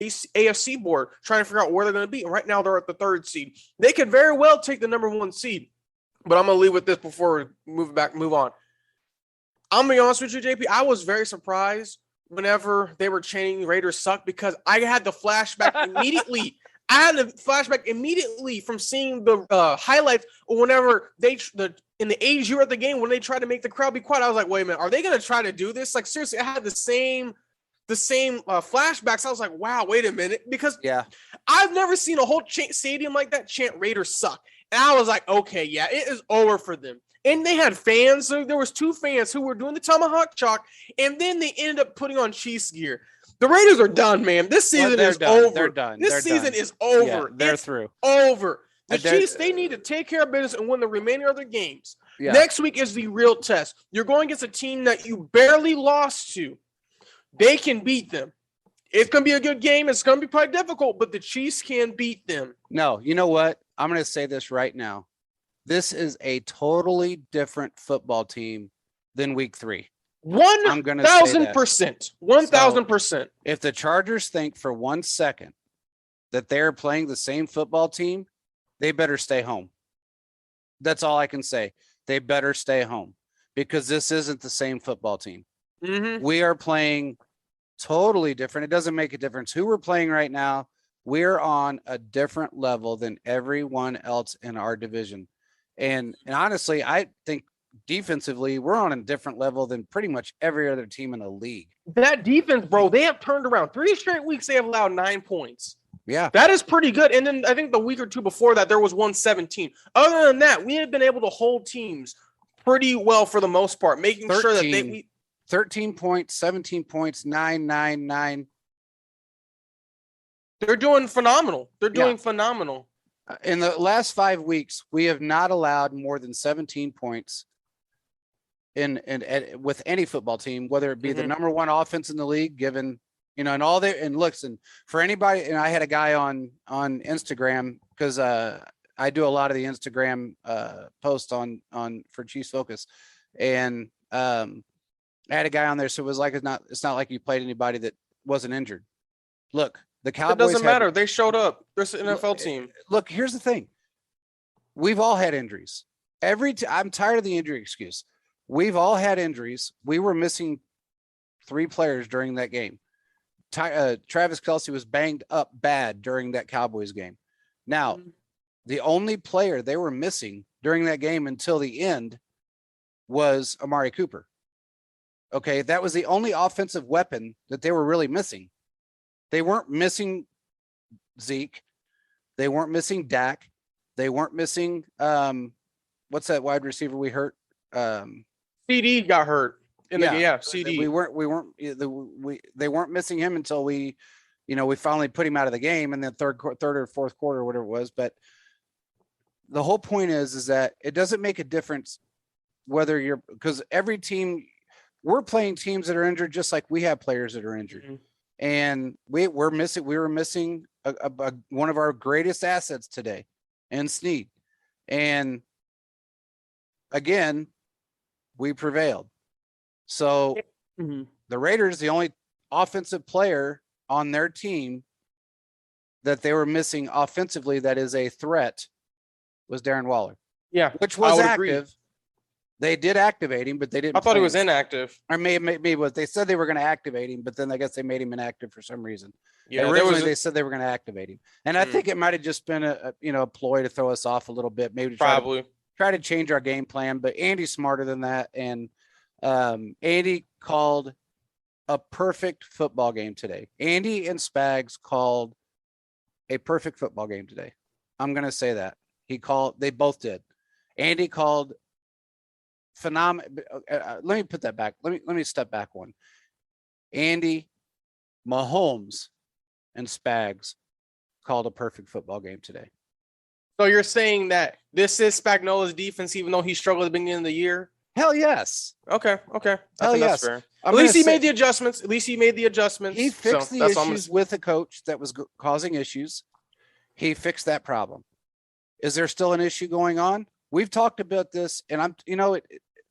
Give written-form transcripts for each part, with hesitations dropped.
AFC board, trying to figure out where they're going to be. And right now they're at the 3rd seed. They could very well take the number 1 seed. But I'm going to leave with this before we move on. I'm going to be honest with you, JP. I was very surprised whenever they were chanting Raiders suck because I had the flashback immediately. From seeing the highlights or whenever in the 80s you were at the game when they tried to make the crowd be quiet. I was like, wait a minute, are they going to try to do this? Like, seriously, I had the same flashbacks. I was like, wow, wait a minute, because I've never seen a whole stadium like that chant Raiders suck. And I was like, okay, yeah, it is over for them. And they had fans. So there was 2 fans who were doing the tomahawk chalk, and then they ended up putting on Chiefs gear. The Raiders are done, man. This season is over. They're done. This season is over. Yeah, they're through. Over. The Chiefs, they need to take care of business and win the remainder of their games. Yeah. Next week is the real test. You're going against a team that you barely lost to. They can beat them. It's going to be a good game. It's going to be probably difficult, but the Chiefs can beat them. No, you know what? I'm going to say this right now. This is a totally different football team than week 3. 1,000%. 1,000%. If the Chargers think for 1 second that they're playing the same football team, they better stay home. That's all I can say. They better stay home because this isn't the same football team. Mm-hmm. We are playing totally different. It doesn't make a difference who we're playing right now. We're on a different level than everyone else in our division. And honestly, I think defensively, we're on a different level than pretty much every other team in the league. That defense, bro, they have turned around. 3 straight weeks, they have allowed 9 points. Yeah. That is pretty good. And then I think the week or 2 before that, there was 117. Other than that, we have been able to hold teams pretty well for the most part, making sure that they... 13 points, 17 points, 9, 9, 9. They're doing phenomenal. Phenomenal. In the last 5 weeks, we have not allowed more than 17 points with any football team, whether it be the number 1 offense in the league, given, and listen, for anybody, and I had a guy on Instagram because I do a lot of the Instagram posts on for Chiefs Focus, and I had a guy on there, so it was like it's not like you played anybody that wasn't injured. Look, the Cowboys. It doesn't matter. They showed up. There's an NFL team. Look, here's the thing. We've all had injuries. I'm tired of the injury excuse. We've all had injuries. We were missing 3 players during that game. Travis Kelce was banged up bad during that Cowboys game. Now, the only player they were missing during that game until the end was Amari Cooper. Okay, that was the only offensive weapon that they were really missing. They weren't missing Zeke. They weren't missing Dak. They weren't missing what's that wide receiver we hurt? CD got hurt. CD. They weren't missing him until we finally put him out of the game in the third or fourth quarter, or whatever it was. But the whole point is that it doesn't make a difference whether because every team, we're playing teams that are injured just like we have players that are injured. Mm-hmm. And we were missing one of our greatest assets today, and Snead. And again, we prevailed. So the Raiders, the only offensive player on their team that they were missing offensively that is a threat was Darren Waller. Yeah, which was active. Agree. They did activate him, but they didn't. I thought he was inactive. Or maybe was they said they were going to activate him, but then I guess they made him inactive for some reason. Yeah, originally they said they were going to activate him, and I think it might have just been a ploy to throw us off a little bit, maybe try to change our game plan. But Andy's smarter than that, and Andy called a perfect football game today. Andy and Spags called a perfect football game today. I'm going to say that they both did. Andy called phenomenal. Let me put that back. Let me step back one. Andy, Mahomes, and Spags called a perfect football game today. So you're saying that this is Spagnuolo's defense, even though he struggled at the beginning of the year? Hell yes. Okay. Hell yes. That's fair. At least he made the adjustments. He fixed the issues with a coach that was causing issues. He fixed that problem. Is there still an issue going on? We've talked about this, and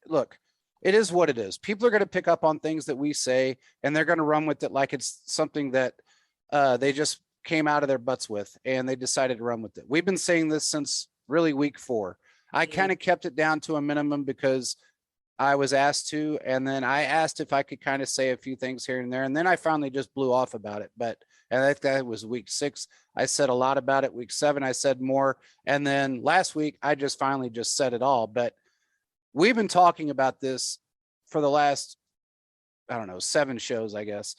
look, it is what it is. People are going to pick up on things that we say, and they're going to run with it like it's something that they just came out of their butts with, and they decided to run with it. We've been saying this since really week 4. I kind of kept it down to a minimum because I was asked to, and then I asked if I could kind of say a few things here and there, and then I finally just blew off about it. And that was week 6. I said a lot about it. Week 7, I said more, and then last week I just finally just said it all. But we've been talking about this for the last, I don't know, 7 shows, I guess,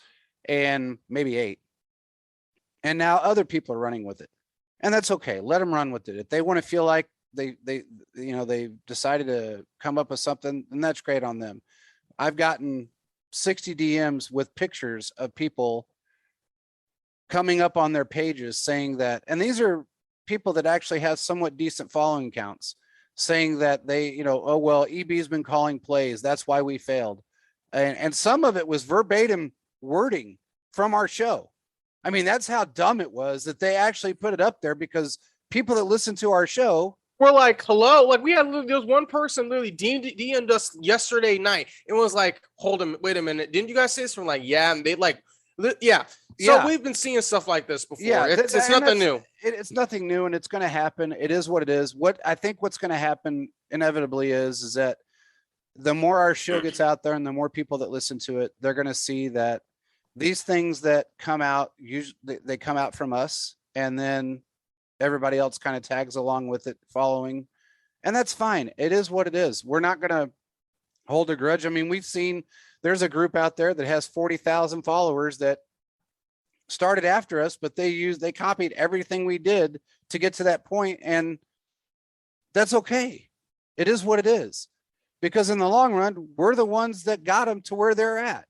and maybe 8. And now other people are running with it, and that's okay. Let them run with it. If they want to feel like they decided to come up with something, and that's great on them. I've gotten 60 DMs with pictures of people coming up on their pages saying that, and these are people that actually have somewhat decent following counts, saying that they, oh, well, EB's been calling plays. That's why we failed. And some of it was verbatim wording from our show. I mean, that's how dumb it was that they actually put it up there, because people that listen to our show were like, hello. Like, there was one person literally DM'd us yesterday night. It was like, wait a minute. Didn't you guys say this? From like, yeah. And they like, yeah. So we've been seeing stuff like this before. Yeah, it's nothing new. It's nothing new, and it's going to happen. It is what it is. What I think what's going to happen inevitably is that the more our show gets out there and the more people that listen to it, they're going to see that these things that come out, usually they come out from us, and then everybody else kind of tags along with it, following, and that's fine. It is what it is. We're not going to hold a grudge. I mean, we've seen there's a group out there that has 40,000 followers that started after us, but they copied everything we did to get to that point, and that's okay. It is what it is, because in the long run, we're the ones that got them to where they're at.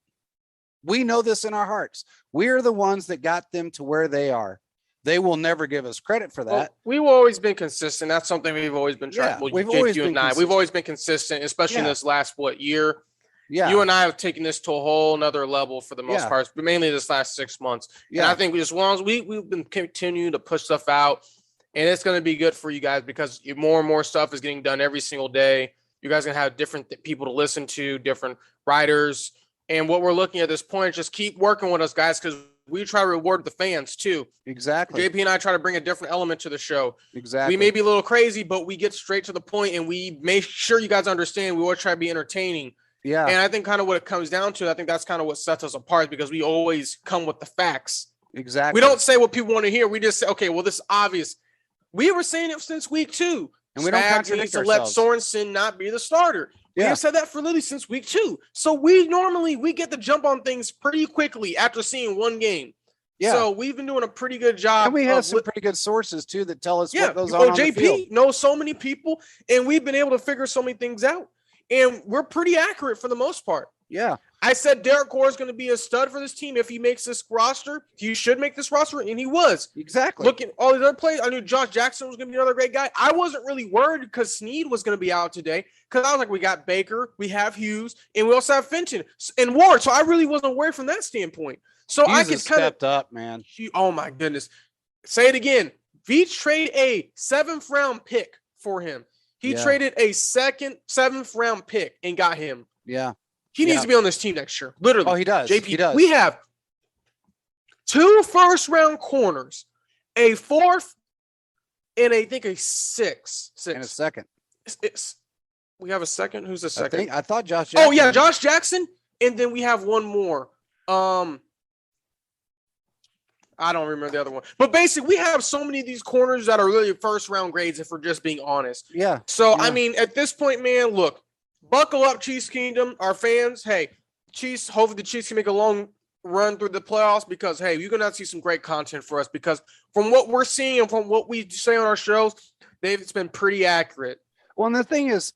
We know this in our hearts. We're the ones that got them to where they are. They will never give us credit for that. Well, we've always been consistent. That's something we've always been trying. Yeah, we've always been consistent, especially in this last year. Yeah. You and I have taken this to a whole nother level for the most part, but mainly this last 6 months. Yeah. And I think as long as we've been continuing to push stuff out, and it's going to be good for you guys, because more and more stuff is getting done every single day. You guys are going to have different people to listen to, different writers. And what we're looking at this point, just keep working with us, guys, because we try to reward the fans too. Exactly. JP and I try to bring a different element to the show. Exactly. We may be a little crazy, but we get straight to the point, and we make sure you guys understand we always try to be entertaining. Yeah. And I think kind of what it comes down to, I think that's kind of what sets us apart, because we always come with the facts. Exactly. We don't say what people want to hear. We just say, okay, well, this is obvious. We were saying it since week 2. And we don't contradict ourselves. To let Sorensen not be the starter. We have said that for literally since week 2. So we get the jump on things pretty quickly after seeing one game. Yeah. So we've been doing a pretty good job. And we have some pretty good sources too that tell us what goes on the JP field. Knows so many people, and we've been able to figure so many things out. And we're pretty accurate for the most part. Yeah. I said Derek Carr is going to be a stud for this team if he makes this roster. He should make this roster, and he was. Exactly. Looking at all these other plays, I knew Josh Jackson was going to be another great guy. I wasn't really worried because Snead was going to be out today, because I was like, we got Baker, we have Hughes, and we also have Fenton and Ward. So I really wasn't worried from that standpoint. So Hughes I could kind of stepped up, man. Oh my goodness. Say it again. Veach traded a 7th round pick for him. He traded a 7th round pick and got him. Yeah. He needs to be on this team next year. Literally. Oh, he does. JP, he does. We have 2 first-round corners, a 4th, and I think a 6. And a second. We have a second. Who's the second? I thought Josh Jackson. Oh, yeah, Josh Jackson. And then we have one more. I don't remember the other one. But basically, we have so many of these corners that are really first-round grades, if we're just being honest. Yeah. So, I mean, at this point, man, look, buckle up, Chiefs Kingdom. Our fans, hey, Chiefs, hopefully the Chiefs can make a long run through the playoffs, because, hey, you're going to see some great content for us, because from what we're seeing and from what we say on our shows, it's been pretty accurate. Well, and the thing is,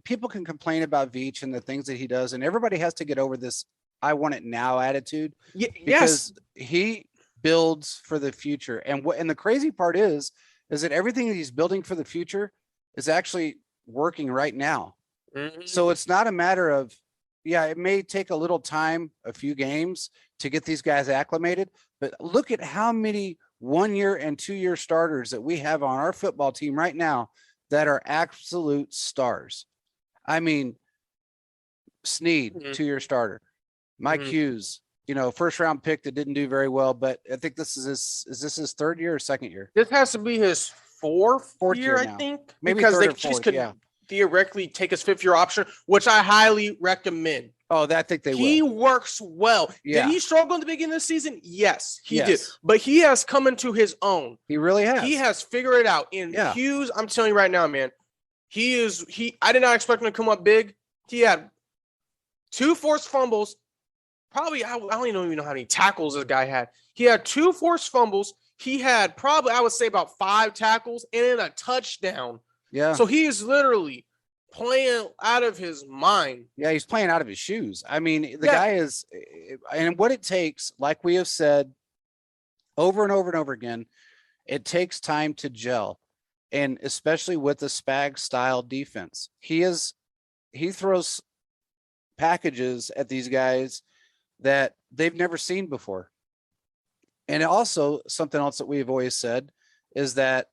people can complain about Veach and the things that he does, and everybody has to get over this I want it now attitude. Because he builds for the future. And the crazy part is that everything that he's building for the future is actually working right now. Mm-hmm. So it's not a matter of, it may take a little time, a few games to get these guys acclimated, but look at how many 1-year and 2-year starters that we have on our football team right now that are absolute stars. I mean, Snead, 2-year starter, Mike Hughes, first round pick that didn't do very well, but I think this is this his third year or second year? This has to be his fourth Year I now. think, Maybe because third they or just fourth, could yeah. theoretically take his fifth year option, which I highly recommend. Oh, I think they He will. works well. Yeah. Did he struggle in the beginning of the season? Yes, he did. Yes. But he has come into his own. He really has. He has figured it out. And Yeah. Hughes, I'm telling you right now, man, I did not expect him to come up big. He had 2 forced fumbles. Probably, I don't even know how many tackles this guy had. He had 2 forced fumbles. He had probably, I would say, about 5 tackles and then a touchdown. Yeah. So he is literally playing out of his mind. Yeah, he's playing out of his shoes. I mean, the guy is, and what it takes, like we have said over and over and over again, it takes time to gel. And especially with the Spag style defense, he throws packages at these guys that they've never seen before. And also something else that we've always said is that,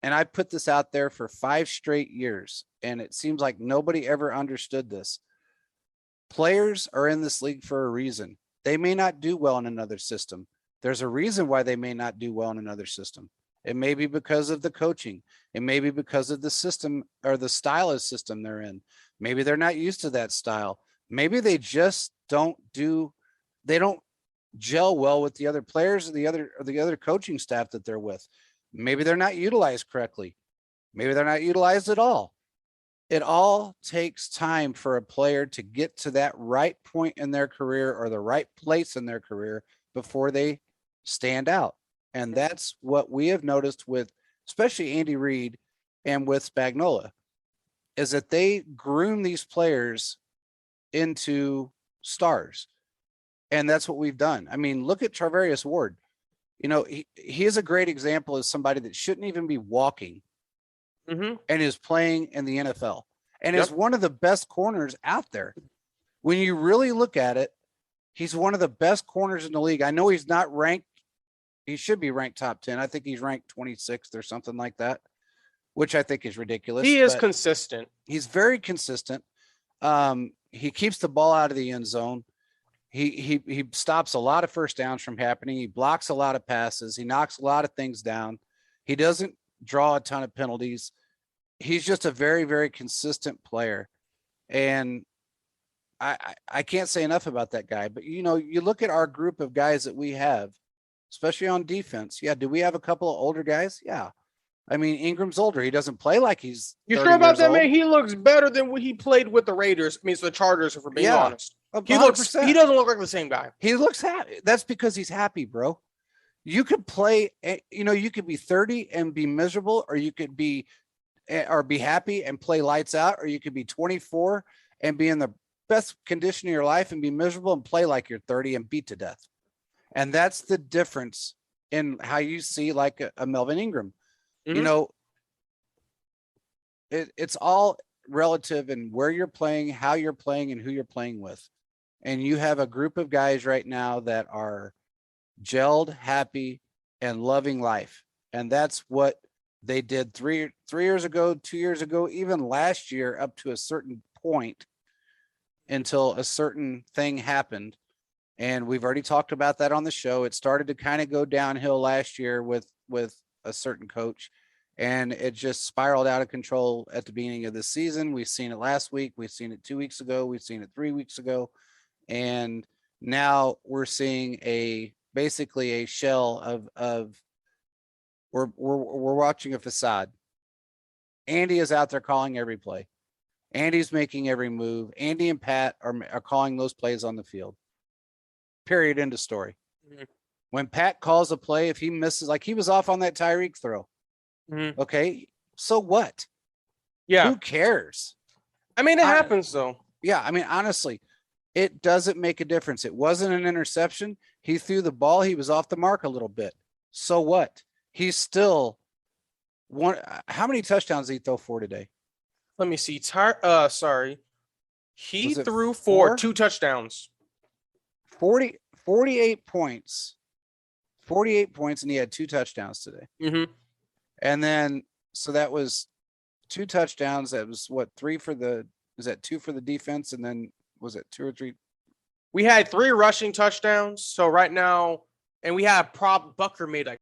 and I put this out there for 5 straight years, and it seems like nobody ever understood this. Players are in this league for a reason. They may not do well in another system. There's a reason why they may not do well in another system. It may be because of the coaching. It may be because of the system or the style of system they're in. Maybe they're not used to that style. Maybe they just don't gel well with the other players or the other coaching staff that they're with. Maybe they're not utilized correctly. Maybe they're not utilized at all. It all takes time for a player to get to that right point in their career or the right place in their career before they stand out. And that's what we have noticed with, especially Andy Reid and with Spagnuolo, is that they groom these players into stars. And that's what we've done. I mean, look at Charvarius Ward. He is a great example of somebody that shouldn't even be walking and is playing in the NFL and is one of the best corners out there. When you really look at it, he's one of the best corners in the league. I know he's not ranked. He should be ranked top 10. I think he's ranked 26th or something like that, which I think is ridiculous. He is consistent. He's very consistent. He keeps the ball out of the end zone. He stops a lot of first downs from happening. He blocks a lot of passes. He knocks a lot of things down. He doesn't draw a ton of penalties. He's just a very, very consistent player. And I can't say enough about that guy. But, you look at our group of guys that we have, especially on defense. Yeah, do we have a couple of older guys? Yeah. I mean, Ingram's older. He doesn't play like he's. You sure about that, man? He looks better than when he played with the Raiders. I mean, it's the Chargers, if we're being honest. 100%. He doesn't look like the same guy. He looks happy. That's because he's happy, bro. You could play, you could be 30 and be miserable, or you could be happy and play lights out, or you could be 24 and be in the best condition of your life and be miserable and play like you're 30 and beat to death. And that's the difference in how you see like a Melvin Ingram. It's all relative in where you're playing, how you're playing, and who you're playing with. And you have a group of guys right now that are gelled, happy, and loving life. And that's what they did 3 years ago, 2 years ago, even last year up to a certain point until a certain thing happened. And we've already talked about that on the show. It started to kind of go downhill last year with a certain coach, and it just spiraled out of control at the beginning of the season. We've seen it last week. We've seen it 2 weeks ago. We've seen it 3 weeks ago. And now we're seeing basically a shell of we're watching a facade. Andy is out there calling every play. Andy's making every move. Andy and Pat are calling those plays on the field. Period. End of story. When Pat calls a play, if he misses, like he was off on that Tyreek throw. Okay. So what? Yeah. Who cares? I mean, it happens though. Yeah. I mean, honestly, it doesn't make a difference. It wasn't an interception. He threw the ball. He was off the mark a little bit. So what? He's still one. How many touchdowns did he throw for today? Let me see. Sorry. He threw for 2 touchdowns. 48 points. 48 points, and he had 2 touchdowns today. And then, so that was 2 touchdowns. That was what, 3 for the, is that 2 for the defense? And then was it 2 or 3? We had 3 rushing touchdowns. So right now, and we have Bucker made like